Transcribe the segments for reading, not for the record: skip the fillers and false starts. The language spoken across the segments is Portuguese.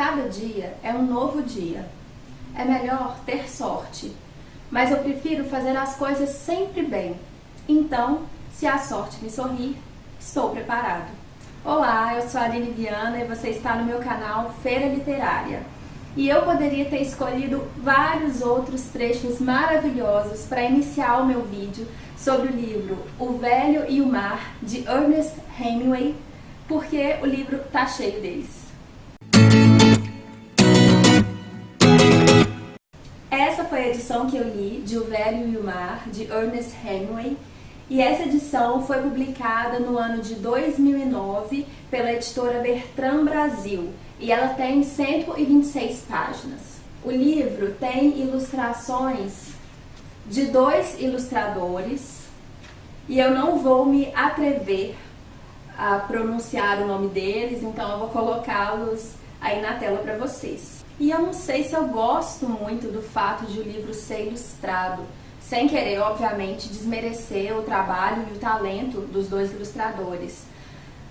Cada dia é um novo dia. É melhor ter sorte, mas eu prefiro fazer as coisas sempre bem. Então, se a sorte me sorrir, estou preparado. Olá, eu sou a Aline Viana e você está no meu canal Feira Literária. E eu poderia ter escolhido vários outros trechos maravilhosos para iniciar o meu vídeo sobre o livro O Velho e o Mar, de Ernest Hemingway, porque o livro tá cheio deles. Essa foi a edição que eu li de O Velho e o Mar, de Ernest Hemingway, e essa edição foi publicada no ano de 2009 pela editora Bertrand Brasil, e ela tem 126 páginas. O livro tem ilustrações de 2 ilustradores, e eu não vou me atrever a pronunciar o nome deles, então eu vou colocá-los aí na tela para vocês. E eu não sei se eu gosto muito do fato de o livro ser ilustrado, sem querer, obviamente, desmerecer o trabalho e o talento dos 2 ilustradores.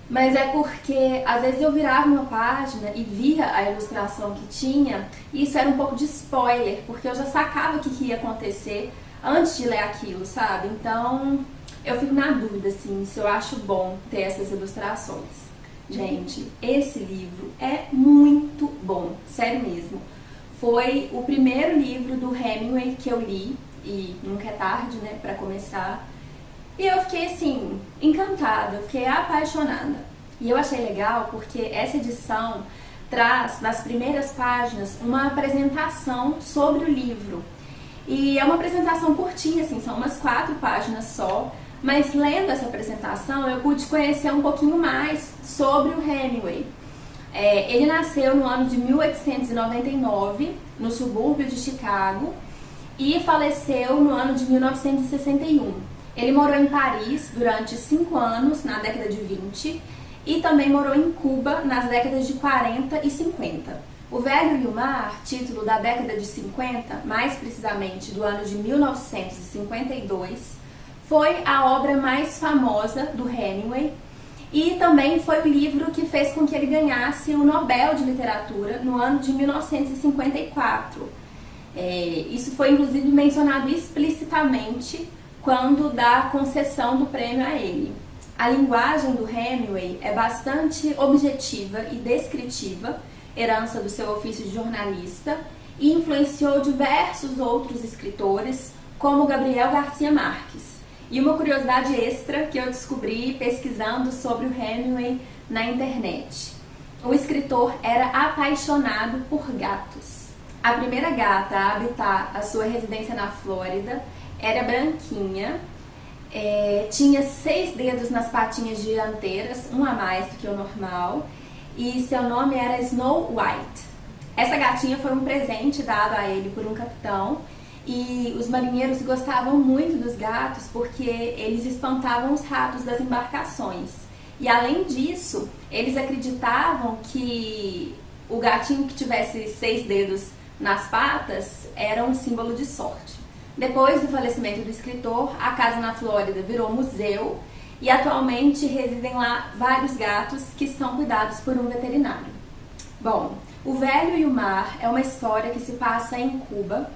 Mas é porque, às vezes, eu virava uma página e via a ilustração que tinha, e isso era um pouco de spoiler, porque eu já sacava o que ia acontecer antes de ler aquilo, sabe? Então, eu fico na dúvida, assim, se eu acho bom ter essas ilustrações. Gente, esse livro é muito bom, sério mesmo. Foi o primeiro livro do Hemingway que eu li, e nunca é tarde, né, pra começar. E eu fiquei, assim, encantada, eu fiquei apaixonada. E eu achei legal porque essa edição traz, nas primeiras páginas, uma apresentação sobre o livro. E é uma apresentação curtinha, assim, são umas 4 páginas só. Mas lendo essa apresentação, eu pude conhecer um pouquinho mais sobre o Hemingway. Ele nasceu no ano de 1899, no subúrbio de Chicago, e faleceu no ano de 1961. Ele morou em Paris durante 5 anos, na década de 20, e também morou em Cuba nas décadas de 40 e 50. O Velho e o Mar, título da década de 50, mais precisamente do ano de 1952, foi a obra mais famosa do Hemingway e também foi o livro que fez com que ele ganhasse o Nobel de Literatura no ano de 1954. Isso foi inclusive mencionado explicitamente quando dá concessão do prêmio a ele. A linguagem do Hemingway é bastante objetiva e descritiva, herança do seu ofício de jornalista, e influenciou diversos outros escritores, como Gabriel Garcia Marques. E uma curiosidade extra que eu descobri pesquisando sobre o Hemingway na internet. O escritor era apaixonado por gatos. A primeira gata a habitar a sua residência na Flórida era branquinha, tinha 6 dedos nas patinhas dianteiras, um a mais do que o normal, e seu nome era Snow White. Essa gatinha foi um presente dado a ele por um capitão, e os marinheiros gostavam muito dos gatos porque eles espantavam os ratos das embarcações. E além disso, eles acreditavam que o gatinho que tivesse 6 dedos nas patas era um símbolo de sorte. Depois do falecimento do escritor, a casa na Flórida virou museu e atualmente residem lá vários gatos que são cuidados por um veterinário. Bom, O Velho e o Mar é uma história que se passa em Cuba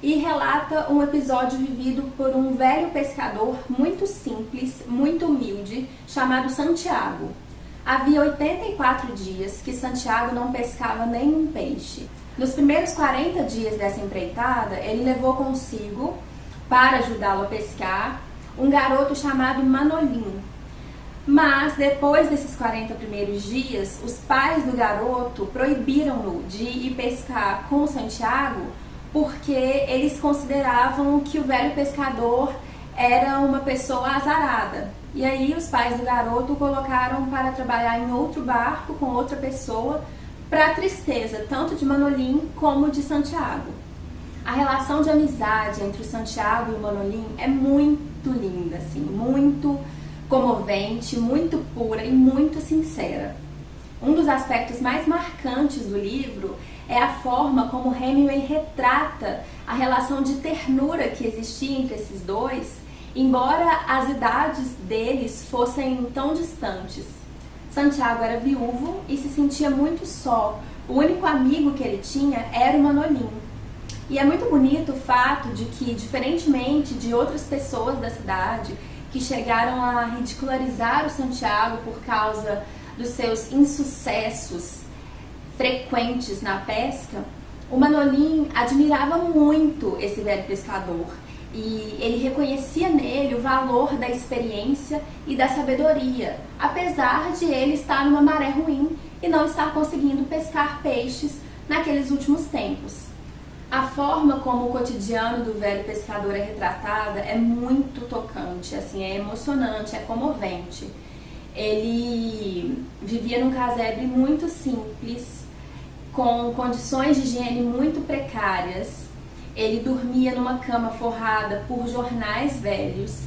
e relata um episódio vivido por um velho pescador muito simples, muito humilde, chamado Santiago. Havia 84 dias que Santiago não pescava nenhum peixe. Nos primeiros 40 dias dessa empreitada, ele levou consigo, para ajudá-lo a pescar, um garoto chamado Manolim. Mas depois desses 40 primeiros dias, os pais do garoto proibiram-no de ir pescar com Santiago porque eles consideravam que o velho pescador era uma pessoa azarada. E aí os pais do garoto o colocaram para trabalhar em outro barco com outra pessoa, para tristeza tanto de Manolim como de Santiago. A relação de amizade entre o Santiago e o Manolim é muito linda, assim, muito comovente, muito pura e muito sincera. Um dos aspectos mais marcantes do livro é a forma como Hemingway retrata a relação de ternura que existia entre esses dois, embora as idades deles fossem tão distantes. Santiago era viúvo e se sentia muito só, O único amigo que ele tinha era o Manolim. E é muito bonito o fato de que, diferentemente de outras pessoas da cidade que chegaram a ridicularizar o Santiago por causa dos seus insucessos frequentes na pesca, o Manolim admirava muito esse velho pescador e ele reconhecia nele o valor da experiência e da sabedoria, apesar de ele estar numa maré ruim e não estar conseguindo pescar peixes naqueles últimos tempos. A forma como o cotidiano do velho pescador é retratada é muito tocante, assim, é emocionante, é comovente. Ele vivia num casebre muito simples, com condições de higiene muito precárias. Ele dormia numa cama forrada por jornais velhos.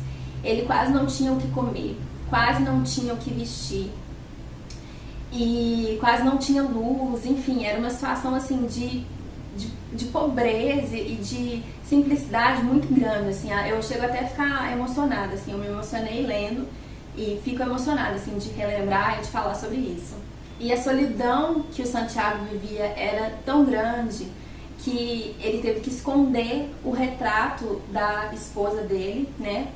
Ele quase não tinha o que comer, quase não tinha o que vestir e quase não tinha luz. Enfim, era uma situação assim de pobreza e de simplicidade muito grande, assim. Eu chego até a ficar emocionada, assim, eu me emocionei lendo e fico emocionada, assim, de relembrar e de falar sobre isso. E a solidão que o Santiago vivia era tão grande que ele teve que esconder o retrato da esposa dele, né,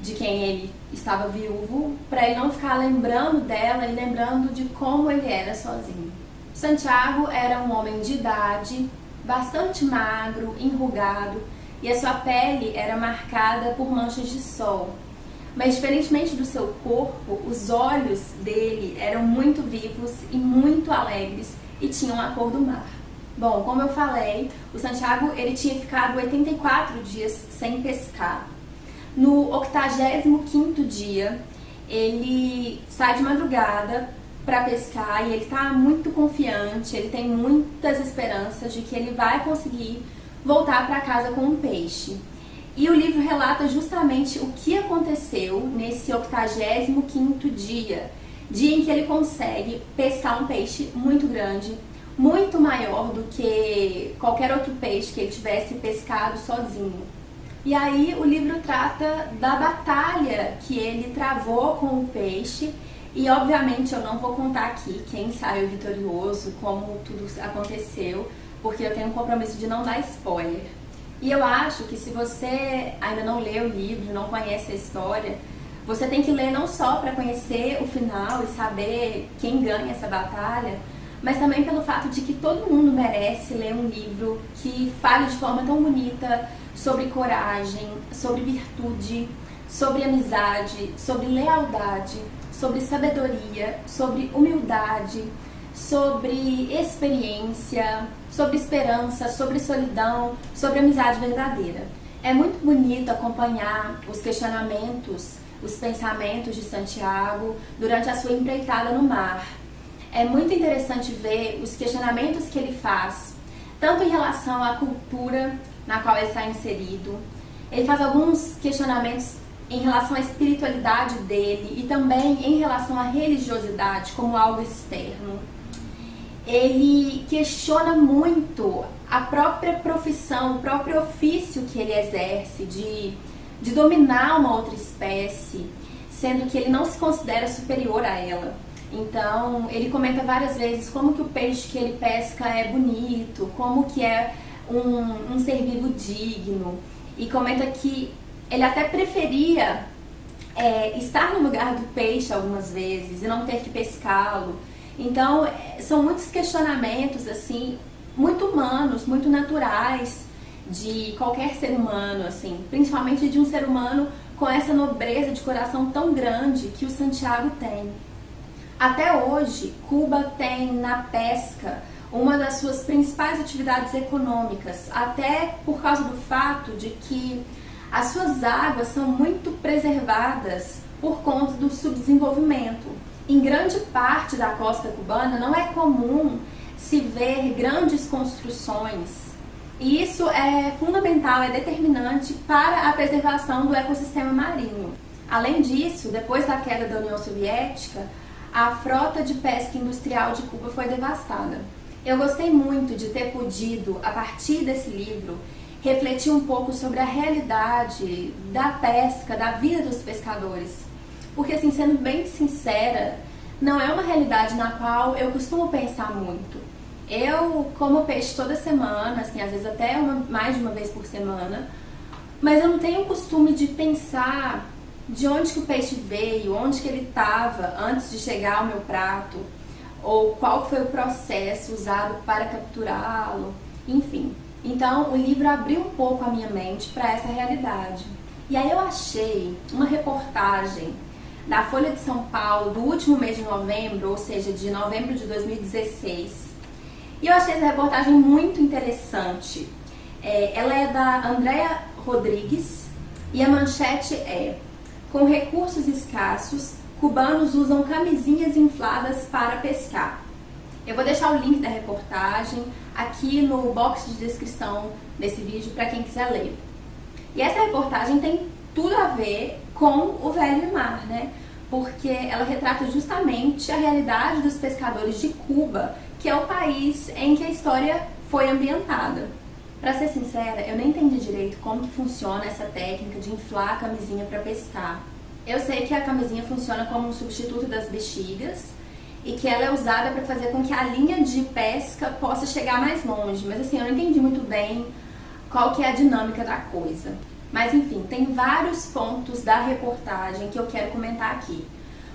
de quem ele estava viúvo, para ele não ficar lembrando dela e lembrando de como ele era sozinho. Santiago era um homem de idade, bastante magro, enrugado, e a sua pele era marcada por manchas de sol. Mas, diferentemente do seu corpo, os olhos dele eram muito vivos e muito alegres e tinham a cor do mar. Bom, como eu falei, o Santiago ele tinha ficado 84 dias sem pescar. No 85º dia, ele sai de madrugada para pescar e ele está muito confiante, ele tem muitas esperanças de que ele vai conseguir voltar para casa com um peixe. E o livro relata justamente o que aconteceu nesse 85º dia, dia em que ele consegue pescar um peixe muito grande, muito maior do que qualquer outro peixe que ele tivesse pescado sozinho. E aí o livro trata da batalha que ele travou com o peixe e obviamente eu não vou contar aqui quem saiu vitorioso, como tudo aconteceu, porque eu tenho um compromisso de não dar spoiler. E eu acho que se você ainda não leu o livro, não conhece a história, você tem que ler não só para conhecer o final e saber quem ganha essa batalha, mas também pelo fato de que todo mundo merece ler um livro que fale de forma tão bonita sobre coragem, sobre virtude, sobre amizade, sobre lealdade, sobre sabedoria, sobre humildade, sobre experiência, sobre esperança, sobre solidão, sobre amizade verdadeira. É muito bonito acompanhar os questionamentos, os pensamentos de Santiago durante a sua empreitada no mar. É muito interessante ver os questionamentos que ele faz, tanto em relação à cultura na qual ele está inserido. Ele faz alguns questionamentos em relação à espiritualidade dele e também em relação à religiosidade como algo externo. Ele questiona muito a própria profissão, o próprio ofício que ele exerce de dominar uma outra espécie, sendo que ele não se considera superior a ela. Então, ele comenta várias vezes como que o peixe que ele pesca é bonito, como que é um ser vivo digno, e comenta que ele até preferia estar no lugar do peixe algumas vezes e não ter que pescá-lo. Então, são muitos questionamentos, assim, muito humanos, muito naturais de qualquer ser humano, assim, principalmente de um ser humano com essa nobreza de coração tão grande que o Santiago tem. Até hoje, Cuba tem na pesca uma das suas principais atividades econômicas, até por causa do fato de que as suas águas são muito preservadas por conta do subdesenvolvimento. Em grande parte da costa cubana não é comum se ver grandes construções, e isso é fundamental, é determinante para a preservação do ecossistema marinho. Além disso, depois da queda da União Soviética, a frota de pesca industrial de Cuba foi devastada. Eu gostei muito de ter podido, a partir desse livro, refletir um pouco sobre a realidade da pesca, da vida dos pescadores. Porque, assim, sendo bem sincera, não é uma realidade na qual eu costumo pensar muito. Eu como peixe toda semana, assim, às vezes até mais de uma vez por semana, mas eu não tenho o costume de pensar de onde que o peixe veio, onde que ele estava antes de chegar ao meu prato, ou qual foi o processo usado para capturá-lo, enfim. Então o livro abriu um pouco a minha mente para essa realidade. E aí eu achei uma reportagem da Folha de São Paulo do último mês de novembro, ou seja, de novembro de 2016. E eu achei essa reportagem muito interessante. Ela é da Andréa Rodrigues e a manchete é: com recursos escassos, cubanos usam camisinhas infladas para pescar. Eu vou deixar o link da reportagem aqui no box de descrição desse vídeo para quem quiser ler. E essa reportagem tem tudo a ver com o velho mar, né? Porque ela retrata justamente a realidade dos pescadores de Cuba, que é o país em que a história foi ambientada. Pra ser sincera, eu nem entendi direito como que funciona essa técnica de inflar a camisinha para pescar. Eu sei que a camisinha funciona como um substituto das bexigas e que ela é usada para fazer com que a linha de pesca possa chegar mais longe, mas assim, eu não entendi muito bem qual que é a dinâmica da coisa. Mas enfim, tem vários pontos da reportagem que eu quero comentar aqui.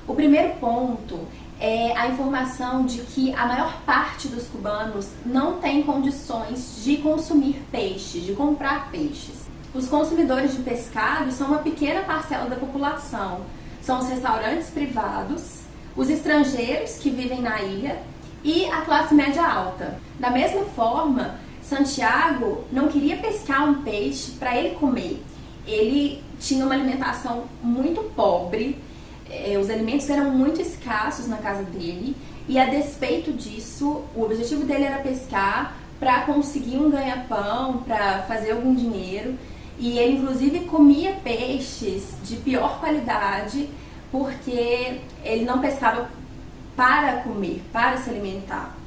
O primeiro ponto é a informação de que a maior parte dos cubanos não tem condições de consumir peixe, de comprar peixes. Os consumidores de pescado são uma pequena parcela da população. São os restaurantes privados, os estrangeiros que vivem na ilha e a classe média alta. Da mesma forma, Santiago não queria pescar um peixe para ele comer. Ele tinha uma alimentação muito pobre, os alimentos eram muito escassos na casa dele e, a despeito disso, o objetivo dele era pescar para conseguir um ganha-pão, para fazer algum dinheiro. E ele inclusive comia peixes de pior qualidade porque ele não pescava para comer, para se alimentar.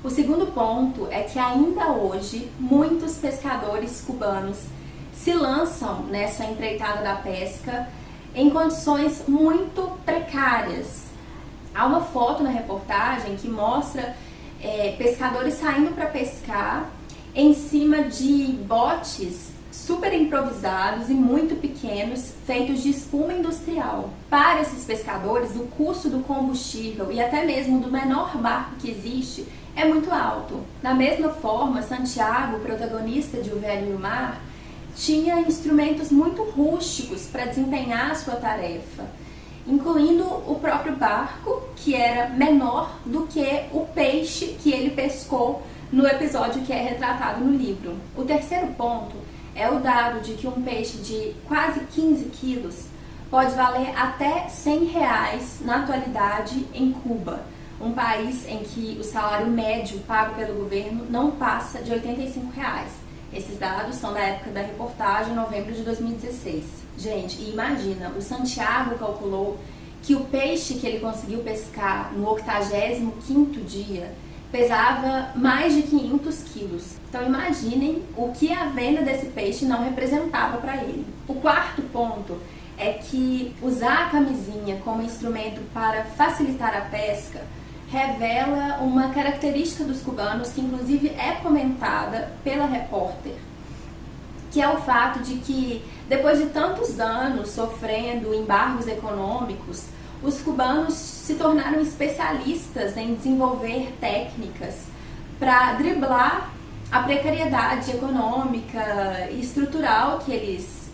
O segundo ponto é que ainda hoje muitos pescadores cubanos se lançam nessa empreitada da pesca em condições muito precárias. Há uma foto na reportagem que mostra pescadores saindo para pescar em cima de botes super improvisados e muito pequenos, feitos de espuma industrial. Para esses pescadores, o custo do combustível e até mesmo do menor barco que existe é muito alto. Da mesma forma, Santiago, protagonista de O Velho Mar, tinha instrumentos muito rústicos para desempenhar a sua tarefa, incluindo o próprio barco, que era menor do que o peixe que ele pescou no episódio que é retratado no livro. O terceiro ponto é o dado de que um peixe de quase 15 quilos pode valer até R$100 na atualidade em Cuba, um país em que o salário médio pago pelo governo não passa de R$85. Esses dados são da época da reportagem, novembro de 2016. Gente, e imagina, o Santiago calculou que o peixe que ele conseguiu pescar no 85º dia pesava mais de 500 quilos. Então imaginem o que a venda desse peixe não representava para ele. O quarto ponto é que usar a camisinha como instrumento para facilitar a pesca revela uma característica dos cubanos que inclusive é comentada pela repórter, que é o fato de que depois de tantos anos sofrendo embargos econômicos, os cubanos se tornaram especialistas em desenvolver técnicas para driblar a precariedade econômica e estrutural que eles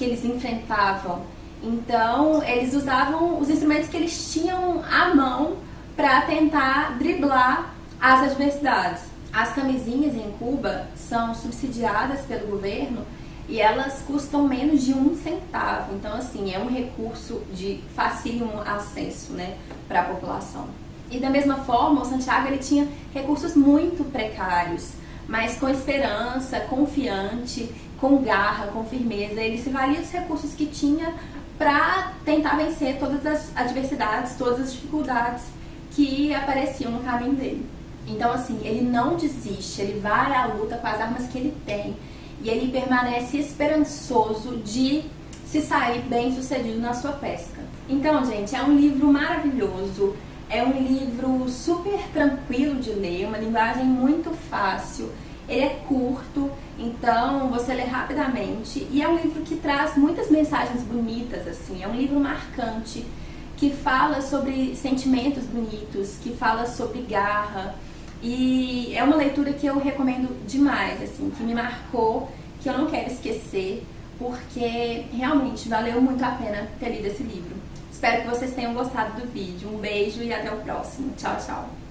enfrentavam. Então, eles usavam os instrumentos que eles tinham à mão para tentar driblar as adversidades. As camisinhas em Cuba são subsidiadas pelo governo e elas custam menos de 1 centavo. Então, assim, é um recurso de facílimo acesso, né, para a população. E da mesma forma, o Santiago ele tinha recursos muito precários, mas com esperança, confiante, com garra, com firmeza, ele se valia dos recursos que tinha para tentar vencer todas as adversidades, todas as dificuldades que apareciam no caminho dele. Então, assim, ele não desiste, ele vai à luta com as armas que ele tem e ele permanece esperançoso de se sair bem sucedido na sua pesca. Então, gente, é um livro maravilhoso, É um livro super tranquilo de ler, uma linguagem muito fácil. Ele é curto, então você lê rapidamente, e é um livro que traz muitas mensagens bonitas, assim. É um livro marcante, que fala sobre sentimentos bonitos, que fala sobre garra, e é uma leitura que eu recomendo demais, assim, que me marcou, que eu não quero esquecer, porque realmente valeu muito a pena ter lido esse livro. Espero que vocês tenham gostado do vídeo. Um beijo e até o próximo. Tchau, tchau!